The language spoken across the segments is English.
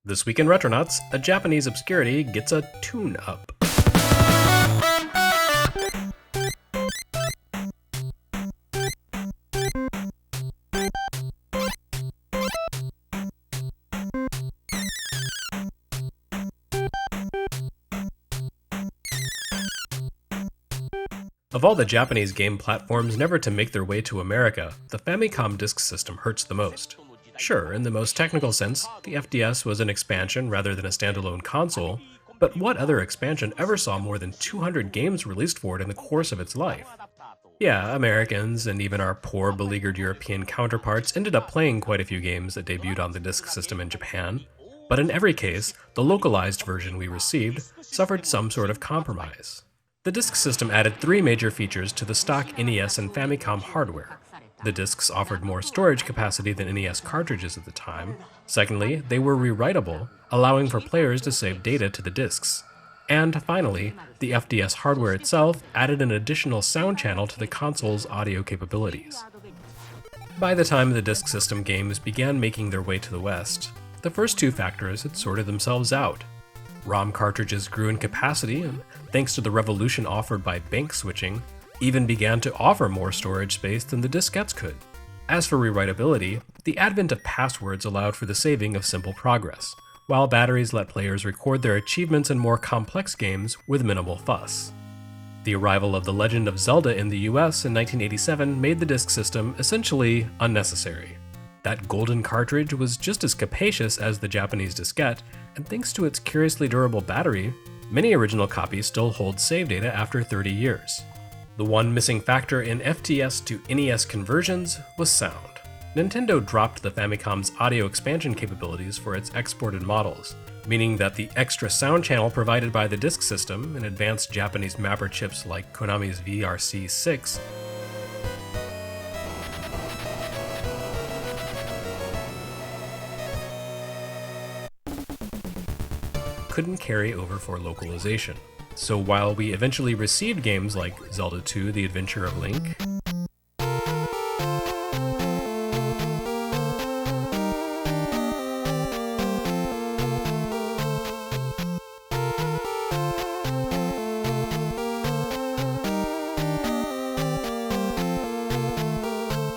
This week in Retronauts, a Japanese obscurity gets a tune-up. Of all the Japanese game platforms never to make their way to America, the Famicom disk system hurts the most. Sure, in the most technical sense, the FDS was an expansion rather than a standalone console, but what other expansion ever saw more than 200 games released for it in the course of its life? Yeah, Americans, and even our poor, beleaguered European counterparts ended up playing quite a few games that debuted on the disk system in Japan, but in every case, the localized version we received suffered some sort of compromise. The disk system added three major features to the stock NES and Famicom hardware. The discs offered more storage capacity than NES cartridges at the time. Secondly, they were rewritable, allowing for players to save data to the discs. And finally, the FDS hardware itself added an additional sound channel to the console's audio capabilities. By the time the disk system games began making their way to the West, the first two factors had sorted themselves out. ROM cartridges grew in capacity, and thanks to the revolution offered by bank switching, even began to offer more storage space than the diskettes could. As for rewritability, the advent of passwords allowed for the saving of simple progress, while batteries let players record their achievements in more complex games with minimal fuss. The arrival of The Legend of Zelda in the US in 1987 made the disk system essentially unnecessary. That golden cartridge was just as capacious as the Japanese diskette, and thanks to its curiously durable battery, many original copies still hold save data after 30 years. The one missing factor in FDS to NES conversions was sound. Nintendo dropped the Famicom's audio expansion capabilities for its exported models, meaning that the extra sound channel provided by the disk system and advanced Japanese mapper chips like Konami's VRC-6 couldn't carry over for localization. So while we eventually received games like Zelda 2: The Adventure of Link,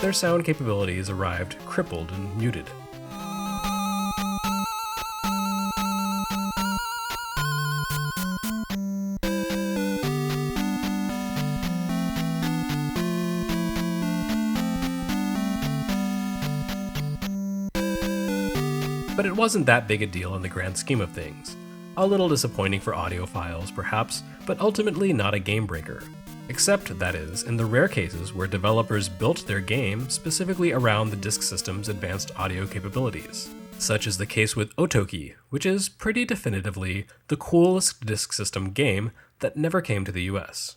their sound capabilities arrived crippled and muted. But it wasn't that big a deal in the grand scheme of things. A little disappointing for audiophiles, perhaps, but ultimately not a game breaker. Except, that is, in the rare cases where developers built their game specifically around the disk system's advanced audio capabilities. Such is the case with Otocky, which is pretty definitively the coolest disk system game that never came to the US.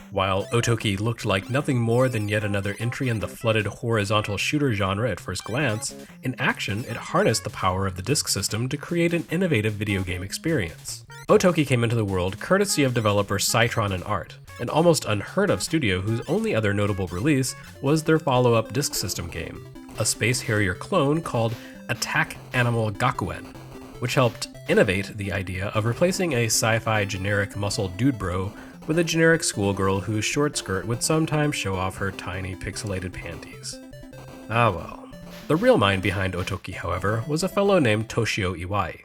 While Otocky looked like nothing more than yet another entry in the flooded horizontal shooter genre at first glance, in action it harnessed the power of the disk system to create an innovative video game experience. Otocky came into the world courtesy of developer Citron and Art, an almost unheard of studio whose only other notable release was their follow-up disk system game, a Space Harrier clone called Attack Animal Gakuen, which helped innovate the idea of replacing a sci-fi generic muscle dude bro with a generic schoolgirl whose short skirt would sometimes show off her tiny pixelated panties. Ah well. The real mind behind Otocky, however, was a fellow named Toshiro Iwai,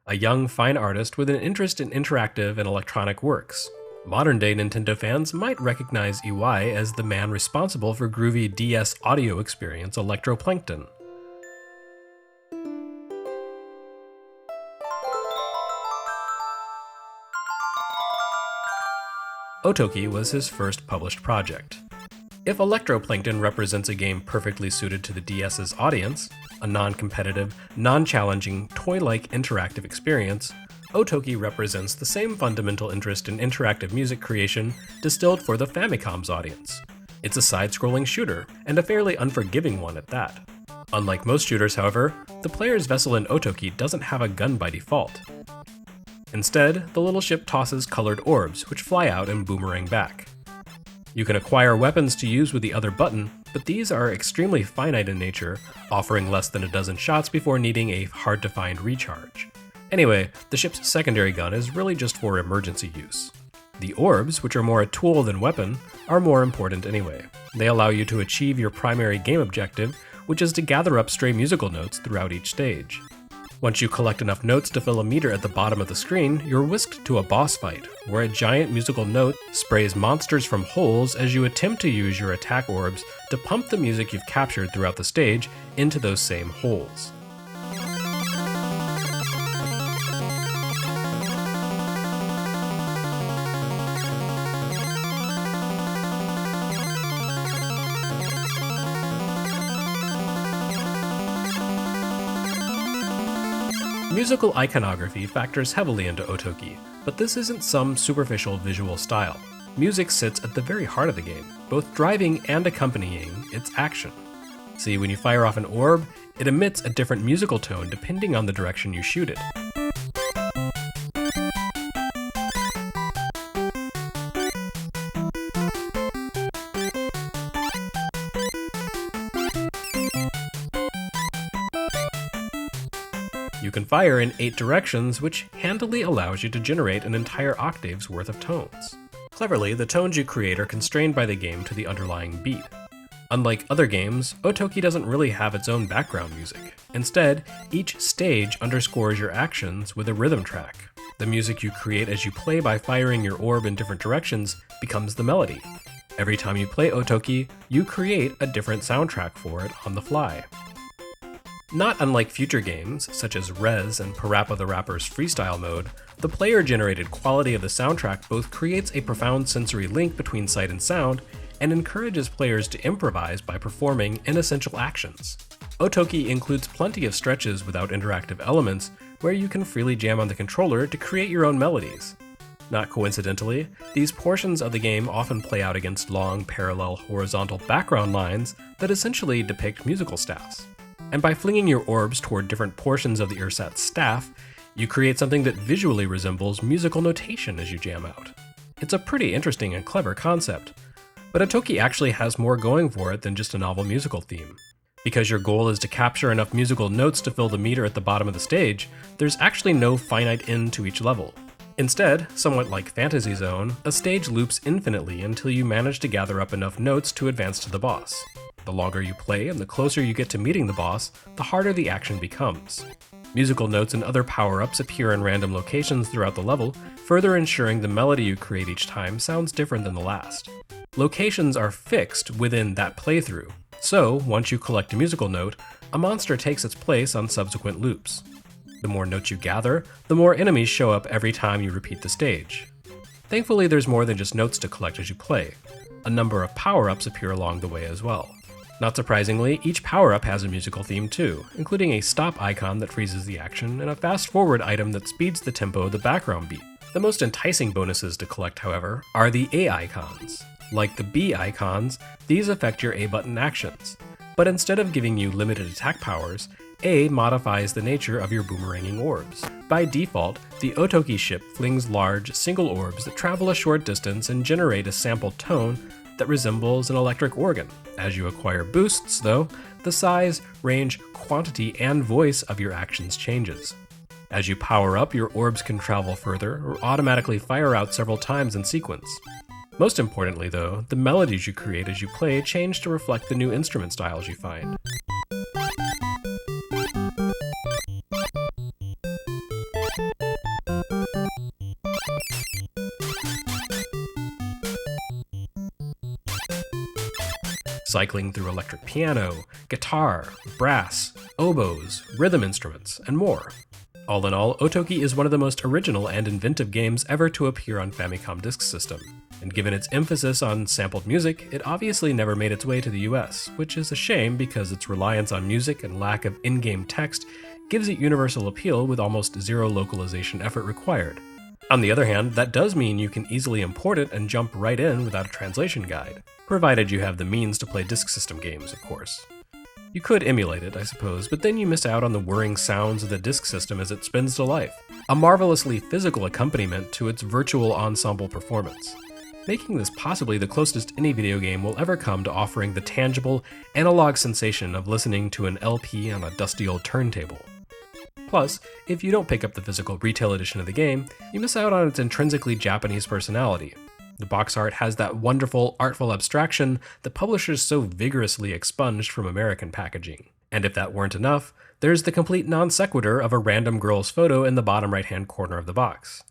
a young fine artist with an interest in interactive and electronic works. Modern-day Nintendo fans might recognize Iwai as the man responsible for groovy DS audio experience Electroplankton. Otocky was his first published project. If Electroplankton represents a game perfectly suited to the DS's audience, a non-competitive, non-challenging, toy-like interactive experience, Otocky represents the same fundamental interest in interactive music creation distilled for the Famicom's audience. It's a side-scrolling shooter, and a fairly unforgiving one at that. Unlike most shooters, however, the player's vessel in Otocky doesn't have a gun by default. Instead, the little ship tosses colored orbs, which fly out and boomerang back. You can acquire weapons to use with the other button, but these are extremely finite in nature, offering less than a dozen shots before needing a hard-to-find recharge. Anyway, the ship's secondary gun is really just for emergency use. The orbs, which are more a tool than weapon, are more important anyway. They allow you to achieve your primary game objective, which is to gather up stray musical notes throughout each stage. Once you collect enough notes to fill a meter at the bottom of the screen, you're whisked to a boss fight, where a giant musical note sprays monsters from holes as you attempt to use your attack orbs to pump the music you've captured throughout the stage into those same holes. Musical iconography factors heavily into Otocky, but this isn't some superficial visual style. Music sits at the very heart of the game, both driving and accompanying its action. See, when you fire off an orb, it emits a different musical tone depending on the direction you shoot it. You can fire in 8 directions, which handily allows you to generate an entire octave's worth of tones. Cleverly, the tones you create are constrained by the game to the underlying beat. Unlike other games, Otocky doesn't really have its own background music. Instead, each stage underscores your actions with a rhythm track. The music you create as you play by firing your orb in different directions becomes the melody. Every time you play Otocky, you create a different soundtrack for it on the fly. Not unlike future games, such as Rez and Parappa the Rapper's Freestyle mode, the player-generated quality of the soundtrack both creates a profound sensory link between sight and sound, and encourages players to improvise by performing inessential actions. Otocky includes plenty of stretches without interactive elements, where you can freely jam on the controller to create your own melodies. Not coincidentally, these portions of the game often play out against long, parallel, horizontal background lines that essentially depict musical staffs. And by flinging your orbs toward different portions of the ersatz staff, you create something that visually resembles musical notation as you jam out. It's a pretty interesting and clever concept, but Otocky actually has more going for it than just a novel musical theme. Because your goal is to capture enough musical notes to fill the meter at the bottom of the stage, there's actually no finite end to each level. Instead, somewhat like Fantasy Zone, a stage loops infinitely until you manage to gather up enough notes to advance to the boss. The longer you play and the closer you get to meeting the boss, the harder the action becomes. Musical notes and other power-ups appear in random locations throughout the level, further ensuring the melody you create each time sounds different than the last. Locations are fixed within that playthrough, so once you collect a musical note, a monster takes its place on subsequent loops. The more notes you gather, the more enemies show up every time you repeat the stage. Thankfully, there's more than just notes to collect as you play. A number of power-ups appear along the way as well. Not surprisingly, each power-up has a musical theme too, including a stop icon that freezes the action and a fast-forward item that speeds the tempo of the background beat. The most enticing bonuses to collect, however, are the A icons. Like the B icons, these affect your A button actions, but instead of giving you limited attack powers, A modifies the nature of your boomeranging orbs. By default, the Otocky ship flings large, single orbs that travel a short distance and generate a sampled tone that resembles an electric organ. As you acquire boosts, though, the size, range, quantity, and voice of your actions changes. As you power up, your orbs can travel further or automatically fire out several times in sequence. Most importantly, though, the melodies you create as you play change to reflect the new instrument styles you find. Cycling through electric piano, guitar, brass, oboes, rhythm instruments, and more. All in all, Otocky is one of the most original and inventive games ever to appear on Famicom Disk System, and given its emphasis on sampled music, it obviously never made its way to the US, which is a shame because its reliance on music and lack of in-game text gives it universal appeal with almost zero localization effort required. On the other hand, that does mean you can easily import it and jump right in without a translation guide, provided you have the means to play disk system games, of course. You could emulate it, I suppose, but then you miss out on the whirring sounds of the disk system as it spins to life, a marvelously physical accompaniment to its virtual ensemble performance. making this possibly the closest any video game will ever come to offering the tangible, analog sensation of listening to an LP on a dusty old turntable. Plus, if you don't pick up the physical retail edition of the game, you miss out on its intrinsically Japanese personality. The box art has that wonderful, artful abstraction that publishers so vigorously expunged from American packaging. And if that weren't enough, there's the complete non sequitur of a random girl's photo in the bottom right-hand corner of the box.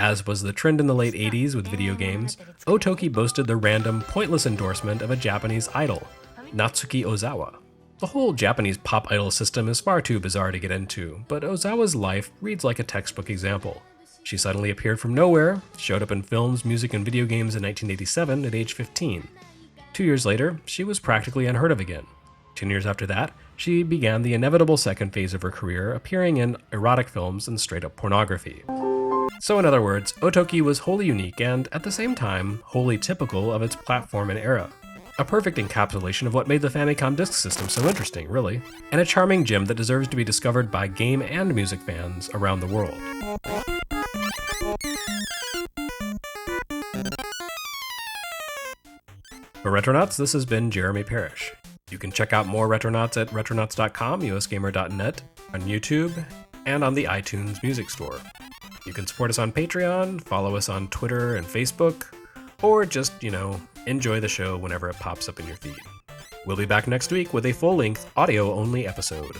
As was the trend in the late 80s with video games, Otocky boasted the random, pointless endorsement of a Japanese idol, Natsuki Ozawa. The whole Japanese pop idol system is far too bizarre to get into, but Ozawa's life reads like a textbook example. She suddenly appeared from nowhere, showed up in films, music, and video games in 1987 at age 15. 2 years later, she was practically unheard of again. 10 years after that, she began the inevitable second phase of her career, appearing in erotic films and straight-up pornography. So in other words, Otocky was wholly unique and, at the same time, wholly typical of its platform and era. A perfect encapsulation of what made the Famicom disk system so interesting, really, and a charming gem that deserves to be discovered by game and music fans around the world. For Retronauts, this has been Jeremy Parrish. You can check out more Retronauts at retronauts.com, usgamer.net, on YouTube, and on the iTunes Music Store. You can support us on Patreon, follow us on Twitter and Facebook, or just, enjoy the show whenever it pops up in your feed. We'll be back next week with a full-length, audio-only episode.